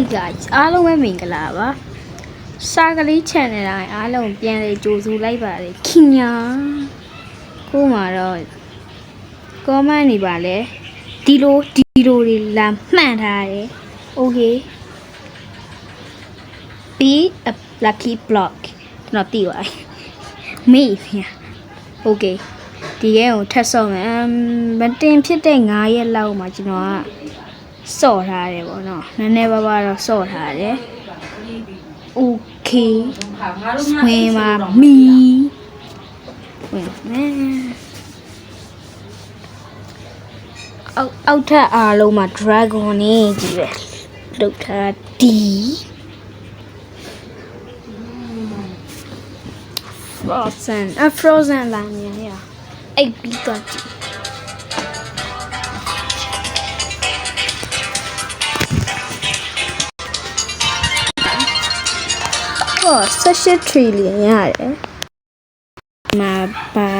Hey guys အားလုံးပဲမင်္ဂလာပါစာကလေး channel တိုင်းအားလုံးပြန်လေကြိုဆိုလိုက်ပါတယ်ခင်ဗျာကိုမှာတော့ comment နေပါလေဒီလိုတွေလာမှန်ထားတယ် okay be a lucky block ကျွန်တော်သိပါတယ်မေးခင် okay ဒီရဲကိုထပ်ဆော့မယ်မတင်ဖြစ်တဲ့9ရက်လောက်မှာကျွန်တော်ကစော့ထားတယ်ပေါ့နော်နည်းနည်းပါးပါးတော့စော့ထားတယ်โอเคဝင်ပါမီဝင်မယ်အောက်ထပ်အားလုံးမှာ dragon နေကြီးပဲလောက်ထားဒီ frozen လာနေရအဲ့ပြီးတော့18 trillion ရတယ်မှာပါ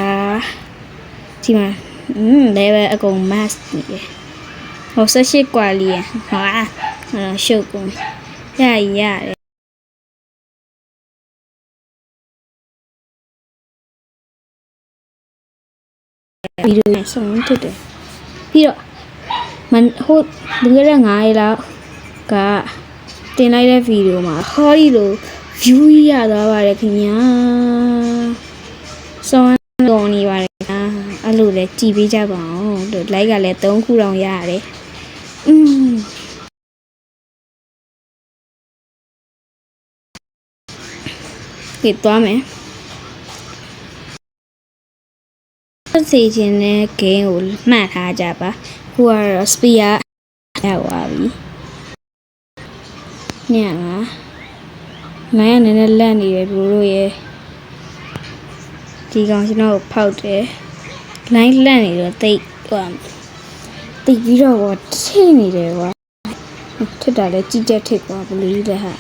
ဒီမှာlevel အကုန် mass နေတယ်ဟို18 quality ဟာရှုပ်ကုန်ရတယ်ဗီဒီယိုနဲ့ဆုံးဖြစ်တယ်ပြီးတော့ဟိုလူရတဲ့9ရက်လောက်ကတင်လိုက်တဲ့ဗီဒီယိုမှာဟောဒီလို view ရသွားပါတယ်ခင်ဗျာစောင်းတော်နေပါတယ်ခင်ဗျာအဲ့လိုလဲကြည်ပေးကြပါအောင်တို့ like ကလည်း3ခုတောင်ရတယ်ကြည့်သွားမယ်စေချင်တဲ့ game ကိုမှတ်ထားကြပါခုကတော့ speed ရသွားပြီညမှာလိုင်းကနည်းနည်းလက်နေတယ်ဘိုးတို့ရဲ့ဒီကောင်ကျွန်တော်ဖောက်တယ်လိုင်းလက်နေတော့တိတ်ပြီးတော့ထိနေတယ်ကွာထစ်တာလဲကြည့်ချက်ထစ်ကွာဘလို့လဲဟာ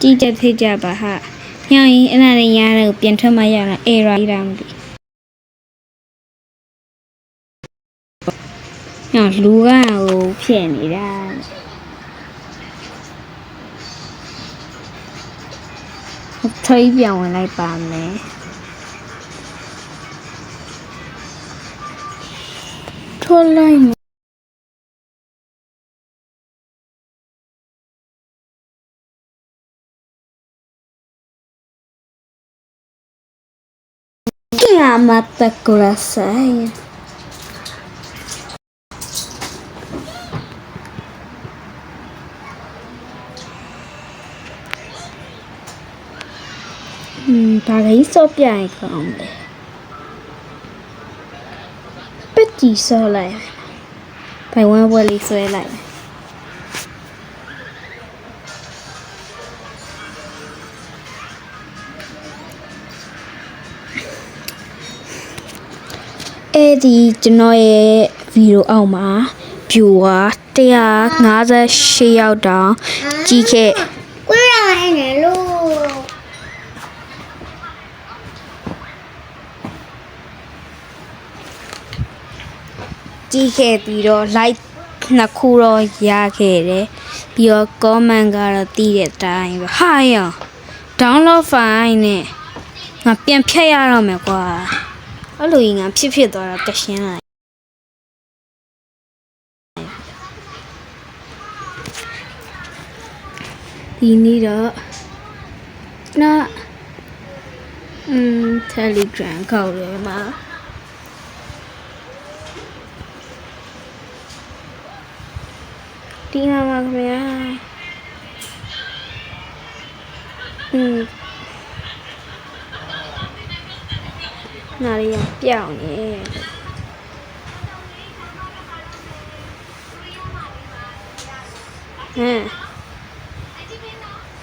ကြည့်ချက်ထစ်ကြပါဟာညရင်အဲ့ဒါလည်းရတယ်ကိုပြန်ထွက်မှရတာ error ရမ်းပြီညလူကဟိုဖြစ်နေတာထိပ်ပြောင်းဝင်လိုက်ပါမယ်ထိုးလိုက်Chiamata Colasai Paraíso piaico Petit soleil Pai one wali soleil Edi ကျွန်တော်ရဲ့ဗီဒီယိုအောက်မှာ viewer 158ယောက်တောင်ကြည့်ခဲ့ကိုရနေလို့ကြည့်ခဲ့ပြီးတော့ like 2ခုတော့ရခဲ့တယ်ပြီးတော့ comment ကတော့တည်တဲ့အတိုင်းပဲဟာရ download file နဲ့ငါပြန်ဖြတ်ရတော့မယ်ကွာအဲ့လိုငါဖြစ်သွားတာတရှင်းလိုက်ဒီနေ့တော့နာTelegram ကောက်တယ်မှာဒီမှာပါခင်ဗျာနာရီပြောင်းနေ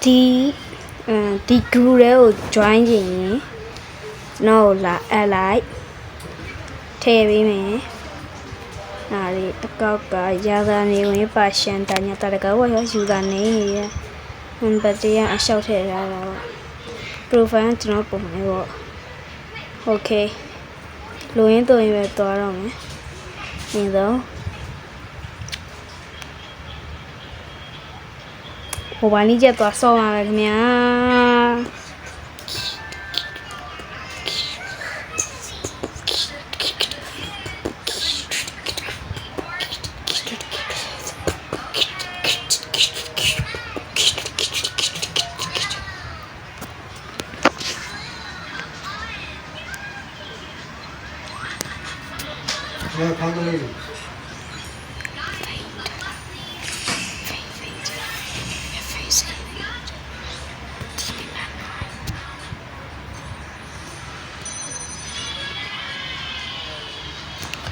ဒီ group တွေကို join ချင်ရင်ကျွန်တော်လာ add လိုက်ထည့်ပေးမယ်နာရီတကောက်ကရာဇာနေဝင်ပါရှန်တညာတကောက်ဝရယူတာနေရဘတ်တရားအလျှောက်ထည့်ရတာပေါ့ profile ကျွန်တော်ပုံနေပေါ့โอเคလိုရင်းတော့ရင်ပဲသွားတော့မယ် nhìn đâu ဟိုဘာနည်းချက်သွားဆော့ပါမယ်ခင်ဗျာ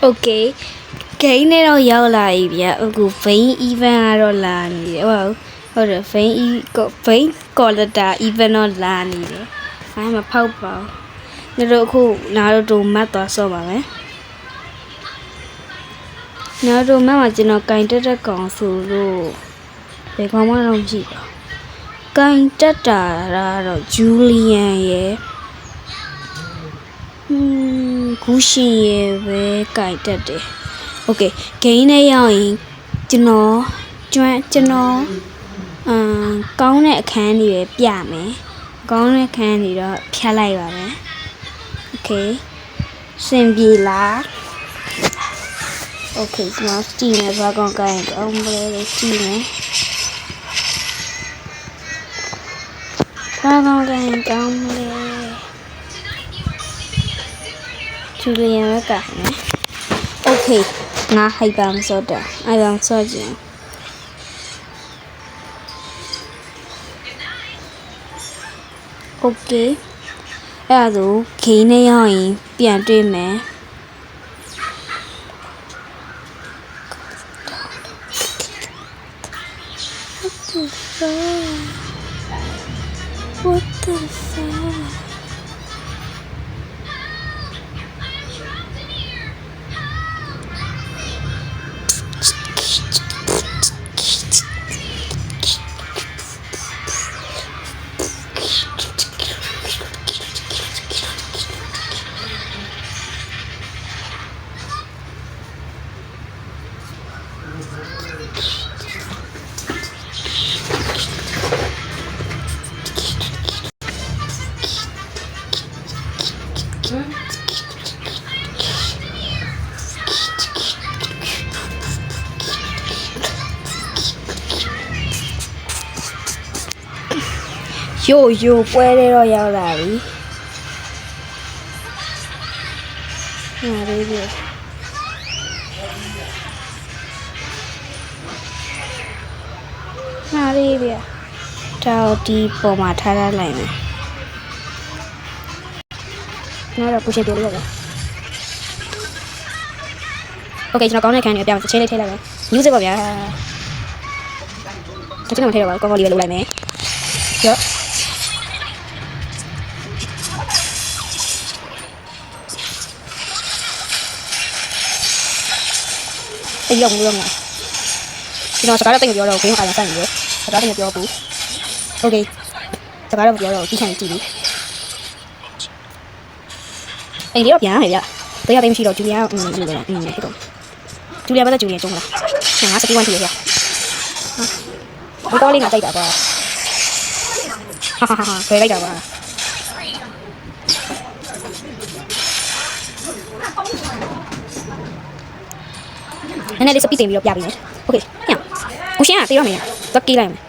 โอเคဂိမ်းနဲ့တော့ရောက်လာပြီဗျအခု vein event ကတော့လာနေတယ်ဟုတ်တယ် vein collector event တော့လာနေတယ်အဲ့မှာဖောက်ပါဦးတို့အခုနားတို့မတ်သွားဆော့ပါမယ်နားတို့မတ်မှာကျွန်တော်ကင်တက်တဲ့ကောင်ဆိုလို့ဘယ်ကောင်မှတော့မရှိပါကင်တက်တာကတော့ဂျူလီယန်ရဲ့ဂူရှင်ရဲ့ပဲကြိုက်တတ်တယ်။ Okay ဂိမ်းနဲ့ရောက်ရင်ကျွန်တော်ကောင်းတဲ့အခန်းတွေပဲပြမယ်။ကောင်းတဲ့အခန်းတွေတော့ဖြတ်လိုက်ပါမယ်။ Okay စင်ပြေလား Okay ကျွန်တော်ကြည့်မယ်ဘာကောင်ကိုင်းအောင်မလဲကြည့်မယ်။ဘာကောင်ကိုင်းကောင်းမလဲဂျူလီယန်ပဲကမယ်โอเคငါဟိုက်ပါမစောတာအဲ့ဒါစောကြည့်โอเคအဲ့ဒါဆိုဂိမ်းနဲ့ရောက်ရင်ပြန်တွေ့မယ် What the fuck yo ပွဲလေးတော့ရောက်လာပြီဟာလေးပြဟာလေးပြတောက်ဒီပေါ်မှာထားလိုက်မယ်နောက်တော့ပူရှင်းပြလို့ရတယ် Okay ကျွန်တော်ကောင်းတဲ့ခန်းတွေပြောင်းချင်းလေးထည့်လိုက်မယ် music ပါဗျာကျွန်တော်မထည့်တော့ပါဘူးကောင်းကောင်းလေးပဲလုပ်လိုက်မယ်ရောအေးရောက်ဘူးရောက်မှာကျွန်တော်စကားတော့တိတ်မပြောတော့ဘူးခါလာဆိုင်နေစကားတိတ်မပြောဘူး Okay စကားတော့မပြောတော့ကြီးချင်ကြည့်ပြီအေးလေးတော့ပြန်ရမယ်ဗျတရားသိမ်းမရှိတော့ဂျူလီယာဖြစ်တော့ဂျူလီယာပဲဂျူလီယာကျုံးလားငါစတီး1ထည့်ရဒီကောလေးငါတိုက်တာကွာဟာခွဲလိုက်တာကွာနည်းနည်းလေးစပီးတင်ပြီးတော့ပြပေးမယ်โอเคညကိုရှင်းကတေးရမယ်တက်ကြီးလိုက်မယ်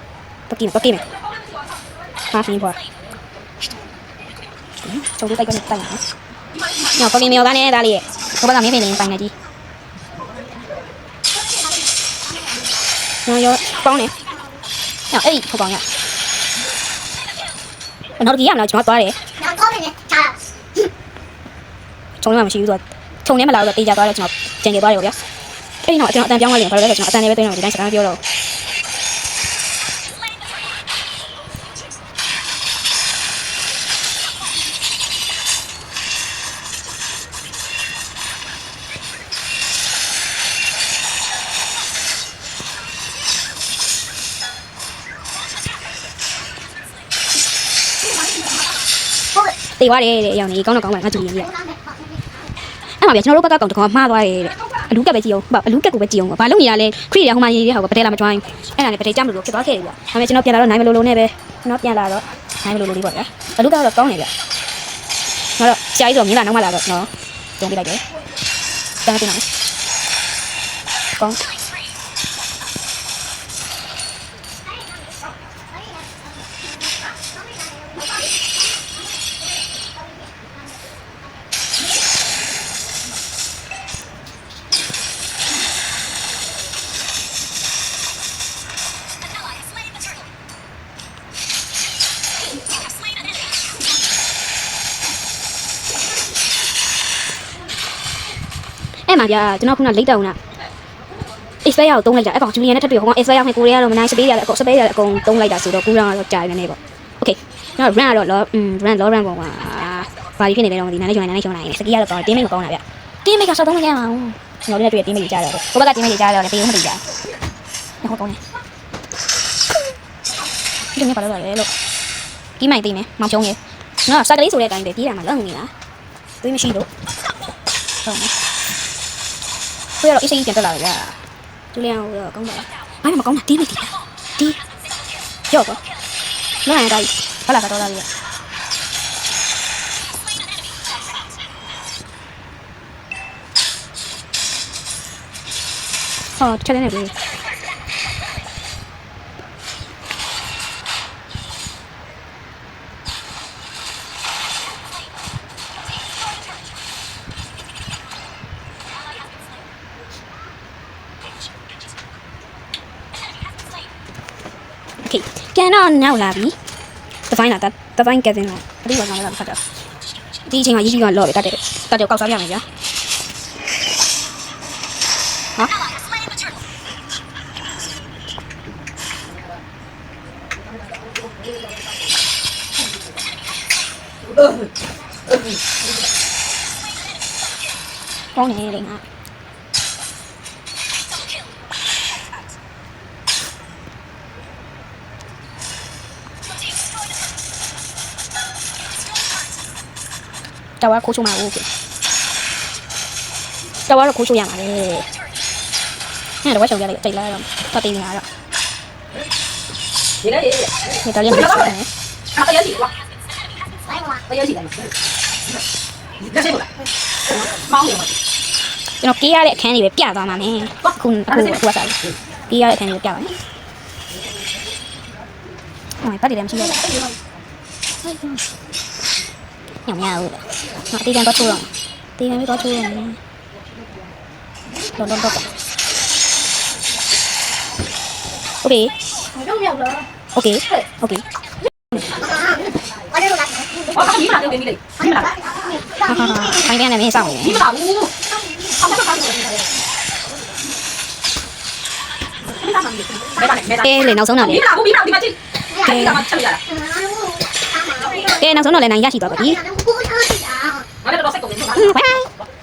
တက်ကြီးမယ်ဟာရှင်းပွားကျုပ်တို့တိုက်ကနေတိုက်နော်ညကိုကင်းမြော်သားနဲ့ဒါလေးရဲ့ဘဘကမင်းဖေးနေပိုင်နေကြီးရောပေါင်းနေညအဲ့ဒီခေါင်းရနောက်ကြီးရမလားကျွန်တော်သွားတယ်နောက်တော့နေချာချုံရမရှိဘူးဆိုတော့ချုံနေမလာတော့တေးကြသွားတော့ကျွန်တော်ကျန်နေသွားတယ်ဗျာအဲ့ဒီတော့ကျွန်တော်အတန်ပြောင်းသွားရင်ဘာလို့လဲဆိုတော့ကျွန်တော်အတန်လေးပဲသိနေတော့ဒီတိုင်းစကားပြောတော့တေးသွားတယ်တဲ့အရောင်ကြီးကောင်းတော့ကောင်းပါငါကြည့်ရင်ကြီးအဲ့မှာဗျာကျွန်တော်တို့ဘက်ကကောင်တကောင်မှားသွားတယ်တဲ့ အလူကက်ပဲကြည့်အောင်အလူကက်ကိုပဲကြည့်အောင်ဘာလို့နေရလဲခရီးရဟိုမှာရေးတဲ့ဟာကိုပတဲလာမကျွိုင်းအဲ့ဒါနဲ့ပတဲကြမလို့ဖြစ်သွားခဲ့တယ်ဗျာဒါပေမဲ့ကျွန်တော်ပြန်လာတော့နိုင်မလို့နဲ့ပဲကျွန်တော်ပြန်လာတော့နိုင်မလို့လေးပေါ့ဗျာအလူကတော့ကောင်းနေဗျာငါတော့ဆရာကြီးဆိုမြင်လာနောက်မှလာတော့နော်တုံးပြလိုက်တယ်တန်းတင်အောင်ကောင်းအဲ့မှာဗျာကျွန်တော်ခုနလိတ်တောင်နာ expert ရောက်သုံးလိုက်ကြအဲ့ကောင်ဂျူလီယန်နဲ့ထပ်ပြီးဟိုကောင် expert ရောက်နေကိုရီးယားတော့မနိုင်စပေးရတယ်အကုန်စပေးရတယ်အကုန်သုံးလိုက်တာဆိုတော့ကူရောင်းတော့ကြာနေနေပေါ့ okay ကျွန်တော် run ကတော့ run ပုံမှာဘာကြီးဖြစ်နေလဲတော့မသိနိုင်နိုင်ရှုံနိုင်စကီကတော့တင်းမိတ်ကိုကောင်းတာဗျတင်းမိတ်ကစောက်သုံးမရအောင်ကျွန်တော်တို့တွေ့တင်းမိတ်ကြားတော့ကိုဘက်ကတင်းမိတ်ကြားတော့လည်းပေးဦးမသိကြဘူးဟောကောင်းနေဒီနေ့ပါလို့လေလို့ဒီမိုက်သိမယ်မောင်ချုံရေနော်စကလေးဆိုတဲ့အတိုင်းပဲပြေးတာမှလုံနေလားသွေးမရှိလို့ဟုတ်မယ်ကိုရတော့အစ်စိပြန်တက်လာတယ်ဗျာကျူလီယန်ကိုတော့ကောင်းပါလားဘာမှမကောင်းတာတီးမိတီးတီးကြောက်ပါမင်းတိုင်းဘာလာကတော့လာပြီဟောချက်နေပြီโอเคပြန်တော့နောက်လာပြီတပိုင်းလာတပိုင်းကက်တင်တော့အတိအကျငါလည်းဖတ်တာဒီအချိန်မှာရည်ကြီးကလော့ပဲတတ်တယ်ကောက်စားပြမယ်ဗျာဟာကောင်းနေတယ်ငါတော်ရခိုးချိုးမှာဟုတ်ကဲ့တော်ရခိုးချိုးရမှာလေအဲ့တော့ဝက်ချုံရလိုက်တိတ်လာတော့ပတ်တင်နေတာတော့ဒီတော်လေးမဖြစ်ဘူး။အားရရှိကွာ။အားရရှိတယ်။ဒါစိတ်လား။မောင်းနေပါကျွန်တော်ကြေးရတဲ့အခန်းကြီးပဲပြသွားမှာမယ်။ခုကစားကြေးရတဲ့အခန်းကြီးပဲပြပါမယ်။ဟိုပတ်တယ်မရှိတော့ညောင်ရဦးလေ။နော်တေးကန်တော့ချိုးတော့တေးကန်ပြီးတော့ချိုးရမယ်။တော့ Okay. Okay. Okay. Anh đen này mới xong rồi. Ê, lấy nào sống nào đi. Ê, nào sống nào lấy này ra chỉ tao đi. Bye.